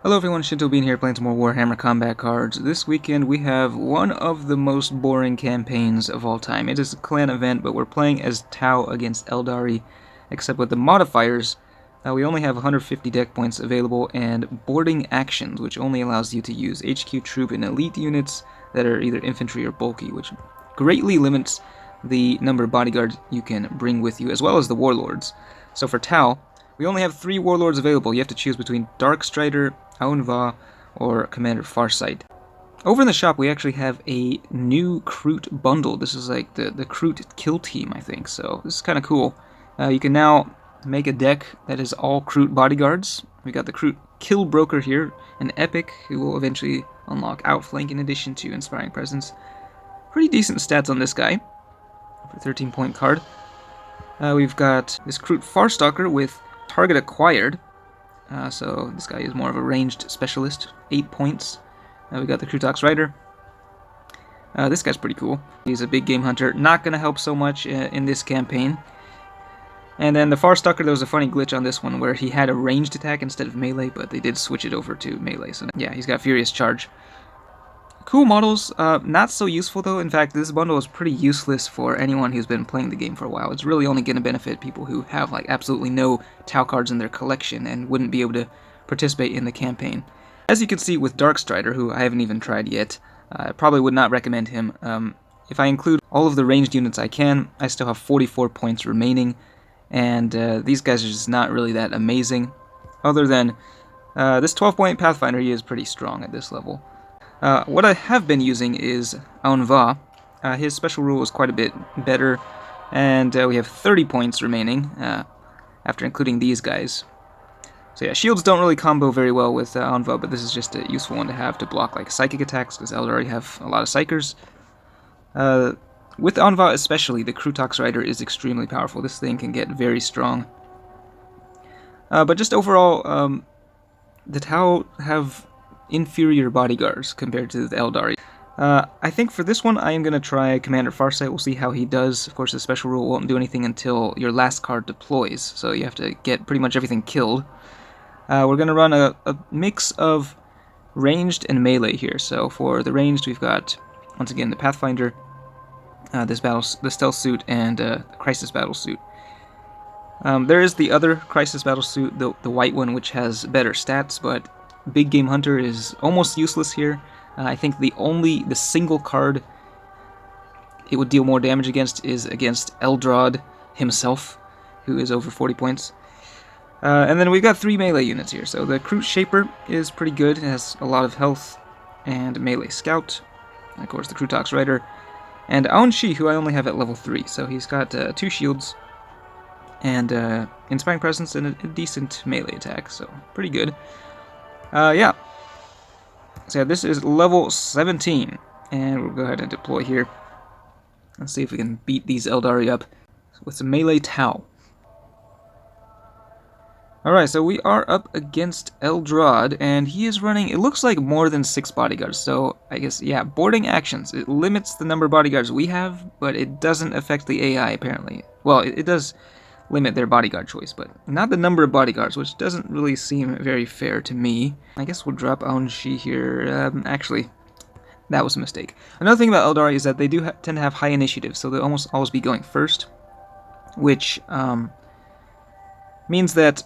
Hello everyone, Shinto Bean here playing some more Warhammer combat cards. This weekend we have one of the most boring campaigns of all time. It is a clan event, but we're playing as Tau against Eldari, except with the modifiers. We only have 150 deck points available, and boarding actions, which only allows you to use HQ troop and elite units that are either infantry or bulky, which greatly limits the number of bodyguards you can bring with you, as well as the warlords. So for Tau, we only have 3 warlords available. You have to choose between Darkstrider, Ahoy, or Commander Farsight. Over in the shop, we actually have a new Kroot bundle. This is like the Kroot kill team, I think, so this is kind of cool. You can now make a deck that is all Kroot bodyguards. We got the Kroot kill broker here, an epic who will eventually unlock Outflank in addition to Inspiring Presence. Pretty decent stats on this guy for a 13-point card. We've got this Kroot Farstalker with target acquired. So this guy is more of a ranged specialist, 8 points. We got the Kroot Rider. This guy's pretty cool. He's a big game hunter, not going to help so much in this campaign. And then the Farstalker, there was a funny glitch on this one where he had a ranged attack instead of melee, but they did switch it over to melee. So yeah, he's got Furious Charge. Cool models, not so useful though. In fact, this bundle is pretty useless for anyone who's been playing the game for a while. It's really only going to benefit people who have like absolutely no Tau cards in their collection and wouldn't be able to participate in the campaign. As you can see with Darkstrider, who I haven't even tried yet, I probably would not recommend him. If I include all of the ranged units I can, I still have 44 points remaining, and these guys are just not really that amazing. Other than this 12-point Pathfinder, he is pretty strong at this level. What I have been using is Ahoy. His special rule is quite a bit better, and we have 30 points remaining after including these guys. So yeah, shields don't really combo very well with Ahoy, but this is just a useful one to have to block like psychic attacks, because Eldari have a lot of psychers. With Ahoy especially, the Kroot Rider is extremely powerful. This thing can get very strong. But just overall, the Tau have inferior bodyguards compared to the Eldari. I think for this one I am going to try Commander Farsight. We'll see how he does. Of course, the special rule won't do anything until your last card deploys, so you have to get pretty much everything killed. We're going to run a mix of ranged and melee here. So for the ranged, we've got, once again, the Pathfinder, the Stealth Suit, and the Crisis Battle Suit. There is the other Crisis Battle Suit, the white one, which has better stats, but Big Game Hunter is almost useless here. I think the single card it would deal more damage against is against Eldrad himself, who is over 40 points. And then we've got 3 melee units here. So the Kroot Shaper is pretty good. It has a lot of health and melee scout. And of course the Kroot Rider. And Ahoy, who I only have at level 3. So he's got 2 shields and Inspiring Presence and a decent melee attack. So pretty good. Yeah. So this is level 17, and we'll go ahead and deploy here. Let's see if we can beat these Eldari up with some melee Tau. Alright, so we are up against Eldrad, and he is running, it looks like more than 6 bodyguards, so I guess, yeah, boarding actions. It limits the number of bodyguards we have, but it doesn't affect the AI, apparently. Well, it does limit their bodyguard choice, but not the number of bodyguards, which doesn't really seem very fair to me. I guess we'll drop Ahoy here. Actually, that was a mistake. Another thing about Eldari is that they do tend to have high initiative, so they'll almost always be going first, which means that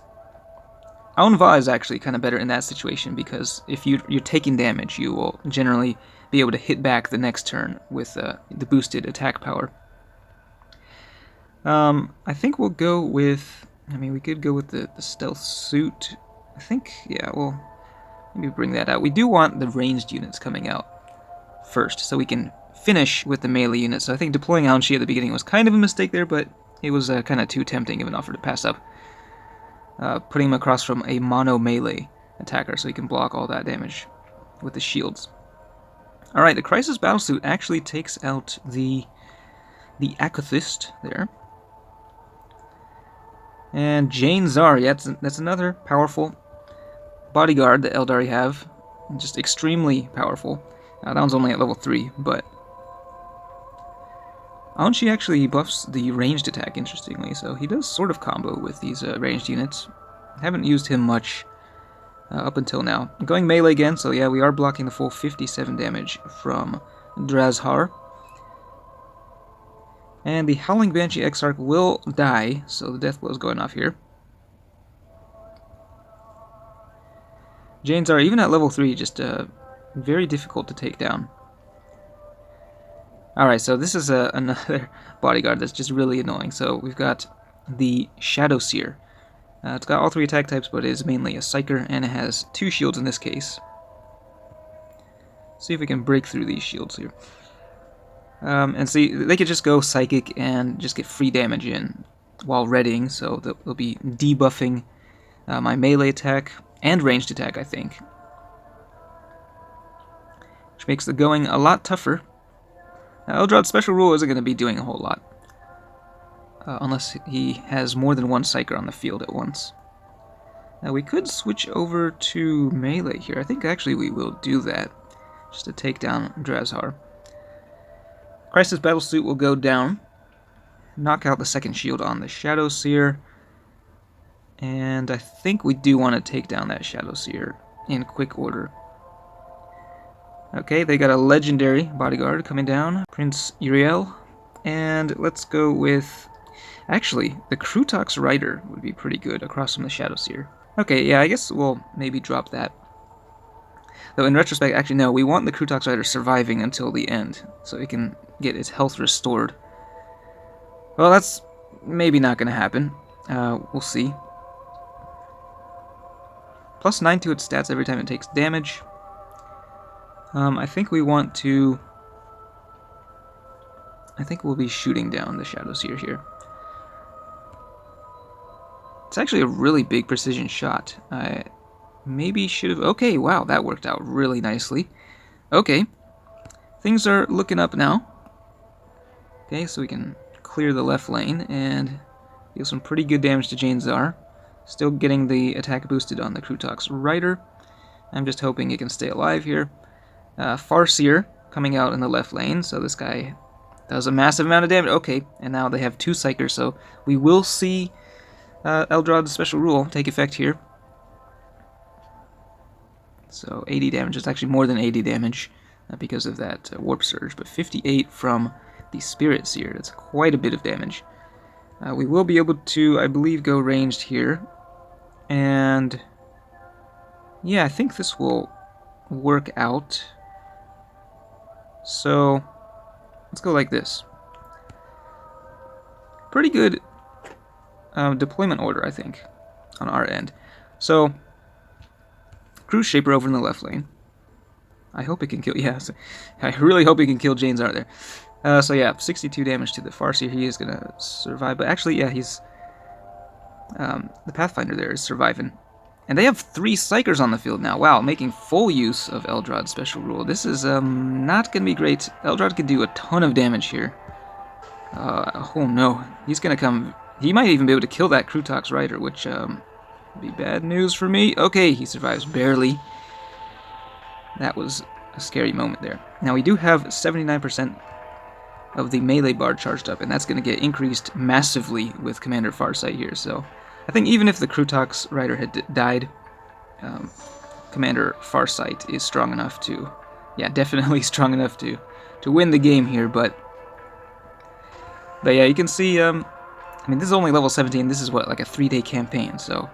Ahoy is actually kind of better in that situation, because if you're taking damage, you will generally be able to hit back the next turn with the boosted attack power. I think we'll go with, we could go with the Stealth Suit. I think, yeah, well, maybe bring that out. We do want the ranged units coming out first, so we can finish with the melee units. So I think deploying Ahoy at the beginning was kind of a mistake there, but it was kind of too tempting of an offer to pass up. Putting him across from a mono melee attacker, so he can block all that damage with the shields. Alright, the Crisis Battle Suit actually takes out the Acothist there. And Jane Zar, yeah, that's another powerful bodyguard that Eldari have. Just extremely powerful. That one's only at level 3, but Ahoy actually buffs the ranged attack, interestingly, so he does sort of combo with these ranged units. I haven't used him much up until now. I'm going melee again, so yeah, we are blocking the full 57 damage from Drazhar. And the Howling Banshee Exarch will die, so the death blow is going off here. Janes are, even at level 3, just very difficult to take down. Alright, so this is another bodyguard that's just really annoying. So we've got the Shadow Seer. It's got all 3 attack types, but it is mainly a Psyker, and it has 2 shields in this case. See if we can break through these shields here. And see, they could just go Psychic and just get free damage in while readying, so they'll be debuffing my melee attack and ranged attack, I think. Which makes the going a lot tougher. Now, Eldrod's special rule isn't going to be doing a whole lot. Unless he has more than one Psyker on the field at once. Now we could switch over to melee here. I think actually we will do that, just to take down Drazhar. Crisis Battlesuit will go down, knock out the second shield on the Shadow Seer, and I think we do want to take down that Shadow Seer in quick order. Okay, they got a legendary bodyguard coming down, Prince Uriel, and let's go with... Actually, the Krutox Rider would be pretty good across from the Shadow Seer. Okay, yeah, I guess we'll maybe drop that. Though in retrospect, actually no, we want the Krutox Rider surviving until the end, so he can get his health restored. Well, that's maybe not going to happen. We'll see. Plus 9 to its stats every time it takes damage. I think we want to... I think we'll be shooting down the Shadow Seer here. It's actually a really big precision shot. I maybe should have... Okay, wow, that worked out really nicely. Okay, things are looking up now. Okay, so we can clear the left lane and deal some pretty good damage to Janezar. Still getting the attack boosted on the Krutox Rider. I'm just hoping it can stay alive here. Farseer coming out in the left lane, so this guy does a massive amount of damage. Okay, and now they have 2 Psychers, so we will see Eldrod's special rule take effect here. So 80 damage, it's actually more than 80 damage because of that Warp Surge, but 58 from the Spirit Seer. That's quite a bit of damage. We will be able to, I believe, go ranged here. And yeah, I think this will work out. So let's go like this. Pretty good deployment order, I think, on our end. So Cruise Shaper over in the left lane. I hope it can kill... Yeah, I really hope it can kill Janezar there. So yeah, 62 damage to the Farseer. He is going to survive. But actually, yeah, he's... the Pathfinder there is surviving. And they have 3 Psychers on the field now. Wow, making full use of Eldrod's special rule. This is not going to be great. Eldrod could do a ton of damage here. Oh no, he's going to come... He might even be able to kill that Krutox Rider, which would be bad news for me. Okay, he survives barely. That was a scary moment there. Now we do have 79% of the melee bar charged up, and that's going to get increased massively with Commander Farsight here. So I think even if the Krutox Rider had died, Commander Farsight is strong enough to... Yeah, definitely strong enough to win the game here, but yeah, you can see... I mean, this is only level 17. This is, what, like a 3-day campaign, so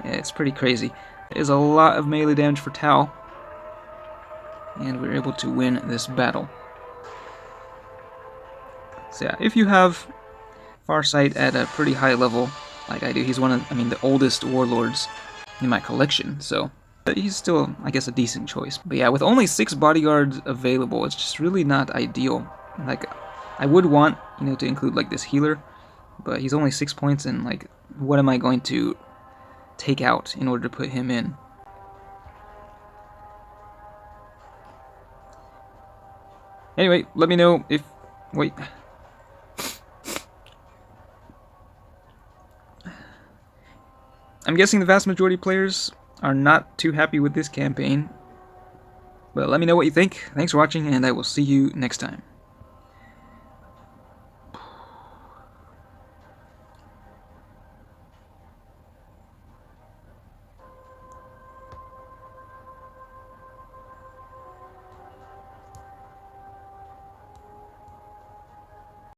yeah, it's pretty crazy. There's a lot of melee damage for Tau, and we're able to win this battle. So yeah, if you have Farsight at a pretty high level, like I do, he's one of, the oldest warlords in my collection, so he's still, I guess, a decent choice. But yeah, with only 6 bodyguards available, it's just really not ideal. Like, I would want, to include, like, this healer, but he's only 6 points, and, like, what am I going to take out in order to put him in? Anyway, let me know if... Wait. I'm guessing the vast majority of players are not too happy with this campaign, but let me know what you think. Thanks for watching, and I will see you next time.